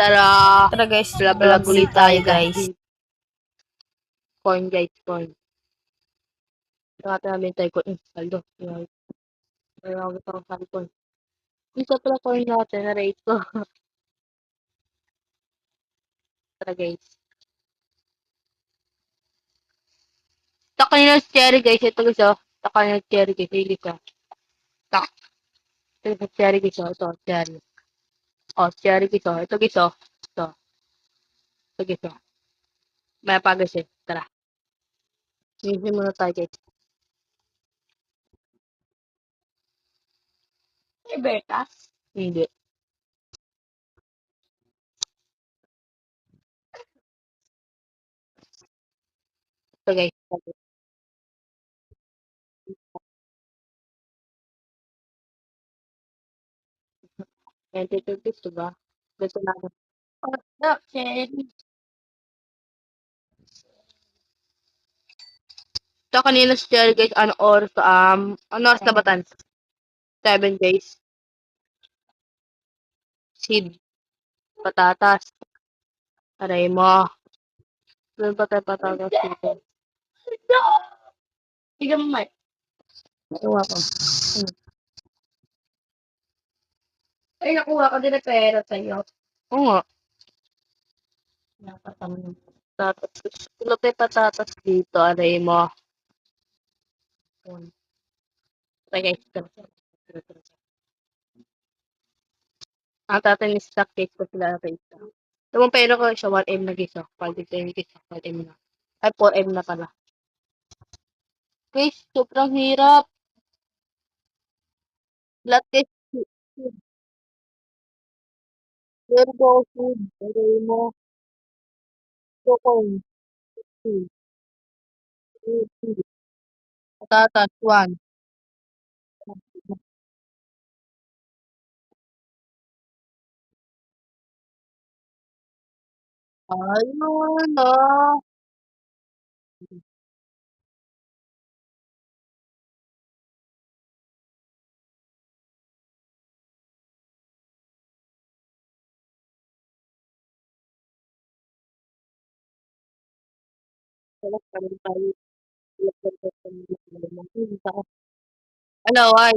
Tara! Tara guys, Vlog ulit tayo guys. Coin guys, coin. Nakata namin tayo coin. Saldo. Mayroon akong sari coin. Isa pala coin natin, na-rate ko. Tara guys. Taka nyo ng cherry guys. Ito guys oh. Taka nyo ng cherry guys. Hili ka. Tak. Ito guys, cherry guys oh. Ito, cherry. Oh, cherry guys oh. Ito guys oh. Ito. Ito guys oh. May pa guys eh. Tara. Tingin muna tayo guys. Bertas? Hindi. Ito guys. Ito diba? Gusto natin. Oh, no, cherry. Ito kanina si cherry guys. Ano oras? Ano oras na ba tan? 7 guys. Seed. Patatas. Aray mo. Doon pa tayo patatas dito. Tignan mo, Mike. Nakuha ko. Ay, nakuha ko din na pera sa'yo. Oo nga. Napatamin. Patatas. Tulad tayo patatas dito. Aray mo. Okay guys. Ang tatay ni stock cake ko sila rate. Yung pera ko siya 1M na guys. Quality 10 guys. 1M na. Ay, 4M na pala. Guys, sobrang hirap. Lahat guys. Turbo food. Aray mo. Cocoa. Patatas, 1. Ayun na. Hello, hi.